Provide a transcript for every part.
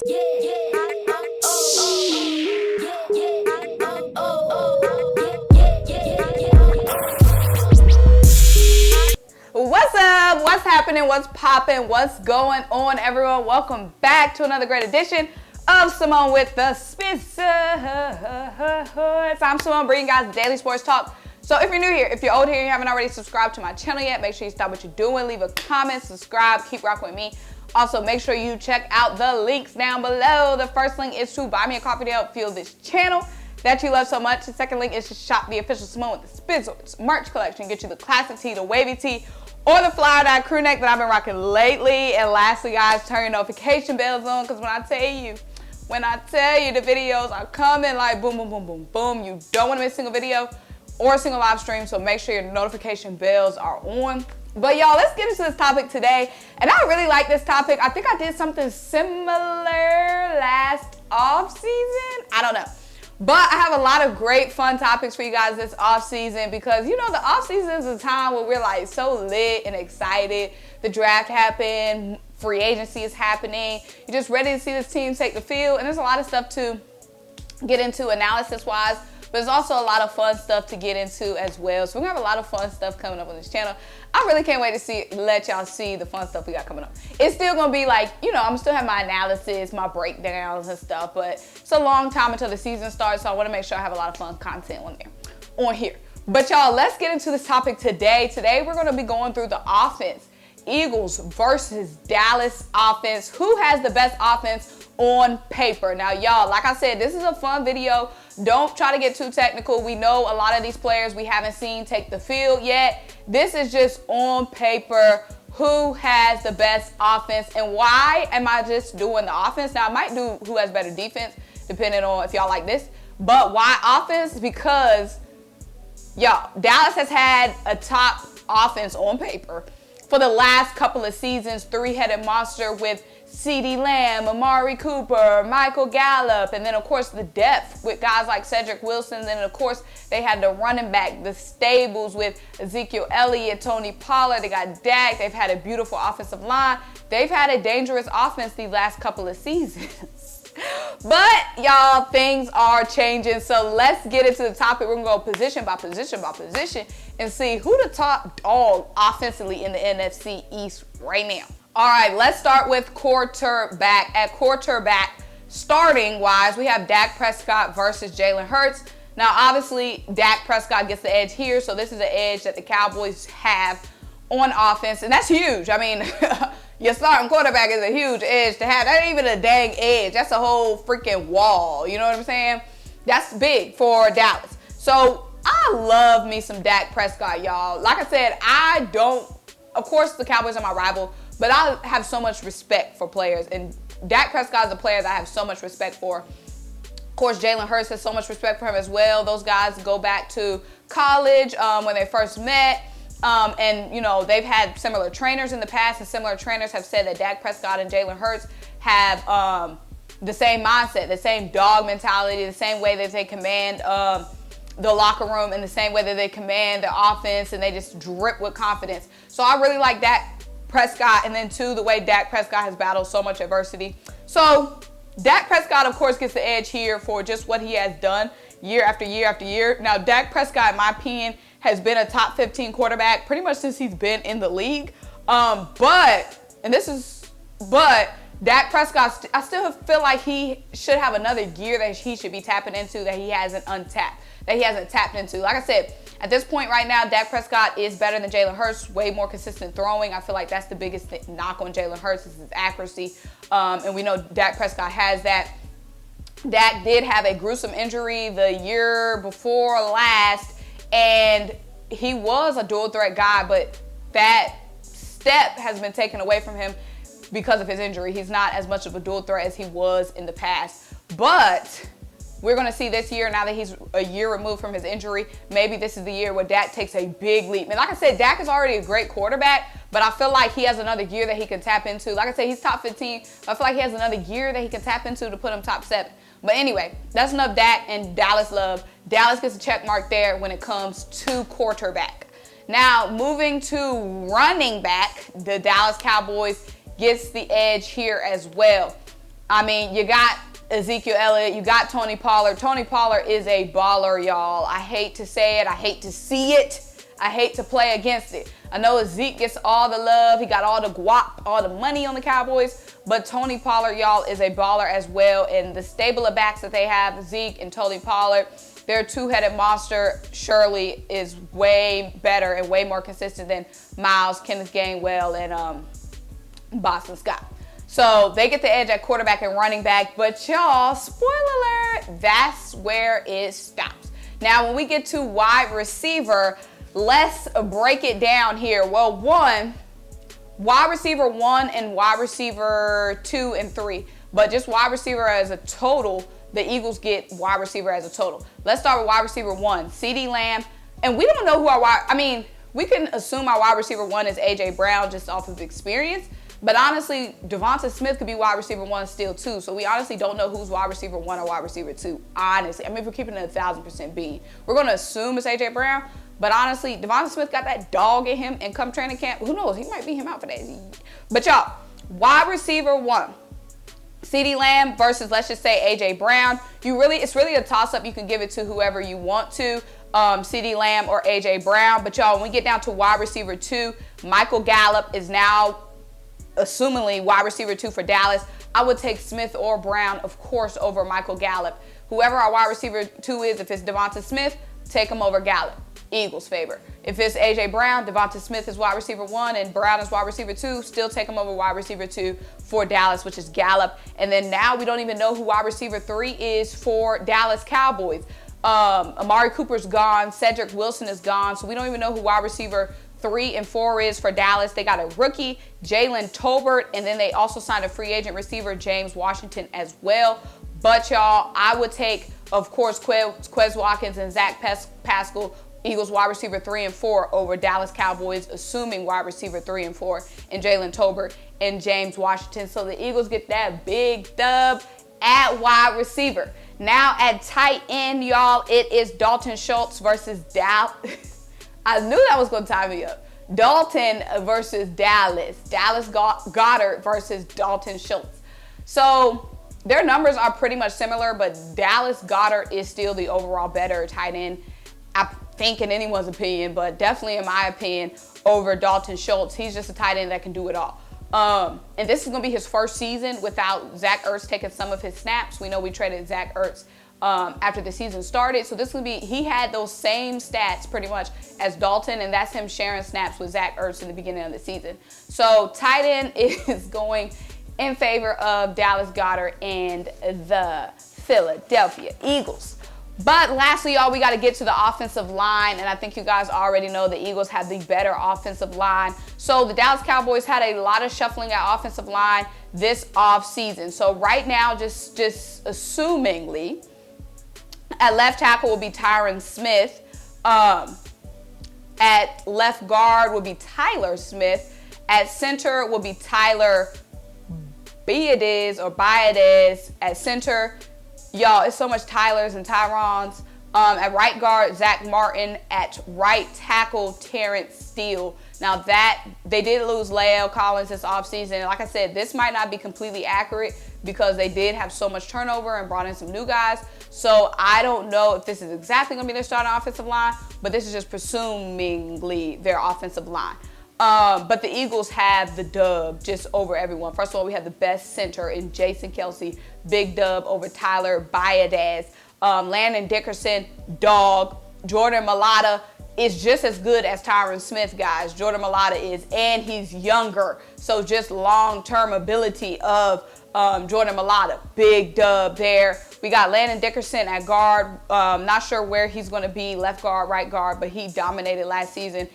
What's up? What's happening? What's popping? What's going on, everyone? Welcome back to another great edition of Symone with the Sports. I'm Symone, bringing you guys the daily sports talk. So if you're new here, if you're old here and you haven't already subscribed to my channel yet, make sure you stop what you're doing, leave a comment, subscribe, keep rocking with me. Also, make sure you check out the links down below. The first link is to buy me a coffee to help fuel this channel that you love so much. The second link is to shop the official Symone with the Sports merch collection. Get you the classic tee, the wavy tee, or the flower dye crew neck that I've been rocking lately. And lastly, guys, turn your notification bells on, because when I tell you the videos are coming like boom, boom, boom, boom, boom, you don't want to miss a single video or a single live stream, so make sure your notification bells are on. But y'all, let's get into this topic today. And I really like this topic. I think I did something similar last off season. I don't know. But I have a lot of great fun topics for you guys this off season, because you know the off season is a time where we're like so lit and excited. The draft happened, free agency is happening. You're just ready to see this team take the field, and there's a lot of stuff to get into analysis wise. But there's also a lot of fun stuff to get into as well. So we're gonna have a lot of fun stuff coming up on this channel. I really can't wait to let y'all see the fun stuff we got coming up. It's still gonna be like, you know, I'm still have my analysis, my breakdowns and stuff, but it's a long time until the season starts, so I wanna make sure I have a lot of fun content on here. But y'all, let's get into this topic today. Today we're gonna be going through the offense. Eagles versus Dallas offense. Who has the best offense on paper? Now, y'all, like I said, this is a fun video. Don't try to get too technical. We know a lot of these players we haven't seen take the field yet. This is just on paper. Who has the best offense, and why am I just doing the offense? Now, I might do who has better defense, depending on if y'all like this. But why offense? Because, y'all, Dallas has had a top offense on paper for the last couple of seasons. Three-headed monster with CeeDee Lamb, Amari Cooper, Michael Gallup, and then of course the depth with guys like Cedric Wilson. And then of course they had the running back, the stables with Ezekiel Elliott, Tony Pollard. They got Dak. They've had a beautiful offensive line. They've had a dangerous offense these last couple of seasons. But y'all, things are changing. So let's get into the topic. We're gonna go position by position by position and see who the top dog offensively in the NFC East right now. All right, let's start with quarterback. At quarterback, starting wise, we have Dak Prescott versus Jalen Hurts. Now, obviously, Dak Prescott gets the edge here, so this is the edge that the Cowboys have on offense, and that's huge. I mean, your starting quarterback is a huge edge to have. That ain't even a dang edge. That's a whole freaking wall. You know what I'm saying? That's big for Dallas. So I love me some Dak Prescott, y'all. Like I said, of course, the Cowboys are my rival, but I have so much respect for players, and Dak Prescott is a player that I have so much respect for. Of course, Jalen Hurts has so much respect for him as well. Those guys go back to college when they first met. And, you know, they've had similar trainers in the past, and similar trainers have said that Dak Prescott and Jalen Hurts have the same mindset, the same dog mentality, the same way that they command the locker room, and the same way that they command the offense, and they just drip with confidence. So I really like Dak Prescott, and then too, the way Dak Prescott has battled so much adversity. So Dak Prescott, of course, gets the edge here for just what he has done year after year after year. Now, Dak Prescott, in my opinion, has been a top 15 quarterback pretty much since he's been in the league. But Dak Prescott, I still feel like he should have another gear that he should be tapping into that he hasn't tapped into. Like I said, at this point right now, Dak Prescott is better than Jalen Hurts, way more consistent throwing. I feel like that's the biggest knock on Jalen Hurts is his accuracy. And we know Dak Prescott has that. Dak did have a gruesome injury the year before last, and he was a dual threat guy, but that step has been taken away from him because of his injury. He's not as much of a dual threat as he was in the past. But we're going to see this year, now that he's a year removed from his injury, maybe this is the year where Dak takes a big leap. And like I said, Dak is already a great quarterback, but I feel like he has another gear that he can tap into. Like I said, he's top 15. I feel like he has another gear that he can tap into to put him top 7. But anyway, that's enough Dak and Dallas love. Dallas gets a check mark there when it comes to quarterback. Now, moving to running back, the Dallas Cowboys gets the edge here as well. I mean, you got Ezekiel Elliott, you got Tony Pollard. Tony Pollard is a baller, y'all. I hate to say it. I hate to see it. I hate to play against it. I know Zeke gets all the love. He got all the guap, all the money on the Cowboys. But Tony Pollard, y'all, is a baller as well. And the stable of backs that they have, Zeke and Tony Pollard, their two-headed monster surely is way better and way more consistent than Miles, Kenneth Gainwell, and Boston Scott. So they get the edge at quarterback and running back. But y'all, spoiler alert, that's where it stops. Now, when we get to wide receiver, let's break it down here. Well, wide receiver 1 and wide receiver 2 and 3. But just wide receiver as a total, the Eagles get wide receiver as a total. Let's start with wide receiver 1, CeeDee Lamb. And we don't know who we can assume our wide receiver 1 is A.J. Brown just off of experience. But honestly, Devonta Smith could be wide receiver 1 still too. So we honestly don't know who's wide receiver 1 or wide receiver 2. Honestly, I mean, if we're keeping it 1,000% being, we're going to assume it's A.J. Brown. But honestly, Devonta Smith got that dog in him, and come training camp, who knows? He might beat him out for that. But y'all, wide receiver 1, CeeDee Lamb versus, let's just say, A.J. Brown. It's really a toss-up. You can give it to whoever you want to, CeeDee Lamb or A.J. Brown. But y'all, when we get down to wide receiver 2, Michael Gallup is now assumingly wide receiver 2 for Dallas. I would take Smith or Brown, of course, over Michael Gallup. Whoever our wide receiver 2 is, if it's Devonta Smith, take him over Gallup. Eagles favor. If it's A.J. Brown, Devonta Smith is wide receiver 1 and Brown is wide receiver 2, still take him over wide receiver 2 for Dallas, which is Gallup. And then now we don't even know who wide receiver 3 is for Dallas Cowboys. Amari Cooper's gone. Cedric Wilson is gone. So we don't even know who wide receiver 3 and 4 is for Dallas. They got a rookie, Jalen Tolbert, and then they also signed a free agent receiver, James Washington, as well. But y'all, I would take, of course, Quez Watkins and Zach Pascal, Eagles wide receiver 3 and 4 over Dallas Cowboys, assuming wide receiver 3 and 4, and Jalen Tolbert and James Washington. So the Eagles get that big dub at wide receiver. Now at tight end, y'all, it is Dalton Schultz versus Dallas. I knew that was going to tie me up. Dalton versus Dallas. Dallas Goedert versus Dalton Schultz. So their numbers are pretty much similar, but Dallas Goedert is still the overall better tight end, I think, in anyone's opinion, but definitely in my opinion, over Dalton Schultz. He's just a tight end that can do it all. And this is going to be his first season without Zach Ertz taking some of his snaps. We know we traded Zach Ertz after the season started. So this will be, he had those same stats pretty much as Dalton, and that's him sharing snaps with Zach Ertz in the beginning of the season. So tight end is going in favor of Dallas Goedert and the Philadelphia Eagles. But lastly, y'all, we got to get to the offensive line, and I think you guys already know the Eagles have the better offensive line. So the Dallas Cowboys had a lot of shuffling at offensive line this offseason. So right now, just assumingly, at left tackle will be Tyron Smith. At left guard will be Tyler Smith. At center will be Tyler Biadasz at center. Y'all, it's so much Tylers and Tyrons. At right guard, Zach Martin. At right tackle, Terrence Steele. Now that they did lose La'el Collins this offseason. Like I said, this might not be completely accurate because they did have so much turnover and brought in some new guys. So I don't know if this is exactly going to be their starting offensive line, but this is just presumingly their offensive line. But the Eagles have the dub just over everyone. First of all, we have the best center in Jason Kelce. Big dub over Tyler Biadasz. Landon Dickerson, dog. Jordan Mailata is just as good as Tyron Smith, guys. Jordan Mailata is, and he's younger. So just long-term ability of Jordan Mailata. Big dub there. We got Landon Dickerson at guard. Not sure where he's going to be, left guard, right guard, but he dominated last season.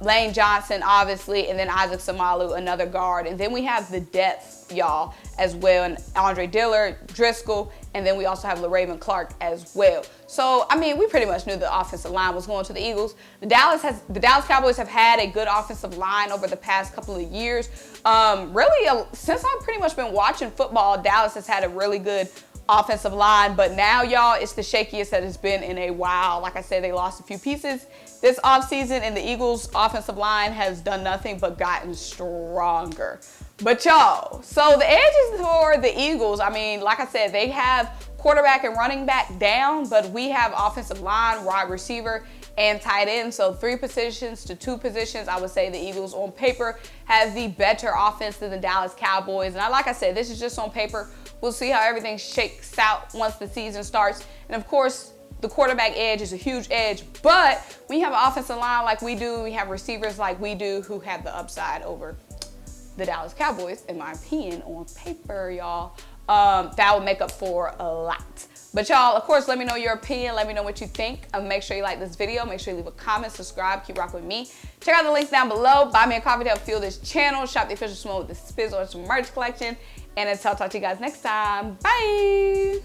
Lane Johnson, obviously, and then Isaac Samalu, another guard. And then we have the depth, y'all, as well, and Andre Dillard, Driscoll, and then we also have LaRaven Clark as well. So, I mean, we pretty much knew the offensive line was going to the Eagles. The Dallas Cowboys have had a good offensive line over the past couple of years. Since I've pretty much been watching football, Dallas has had a really good offensive line, but now, y'all, it's the shakiest that it's been in a while. Like I said, they lost a few pieces this offseason, and the Eagles' offensive line has done nothing but gotten stronger. But y'all, so the edges for the Eagles, I mean, like I said, they have quarterback and running back down, but we have offensive line, wide receiver, and tight end. So 3 positions to 2 positions. I would say the Eagles on paper have the better offense than the Dallas Cowboys. And like I said, this is just on paper. We'll see how everything shakes out once the season starts. And of course, the quarterback edge is a huge edge, but we have an offensive line like we do. We have receivers like we do who have the upside over the Dallas Cowboys, in my opinion, on paper, y'all. That would make up for a lot. But y'all, of course, let me know your opinion. Let me know what you think. Make sure you like this video. Make sure you leave a comment, subscribe, keep rocking with me. Check out the links down below. Buy me a coffee to help fuel this channel. Shop the official Symone with the Spiz or some merch collection. And until I talk to you guys next time. Bye.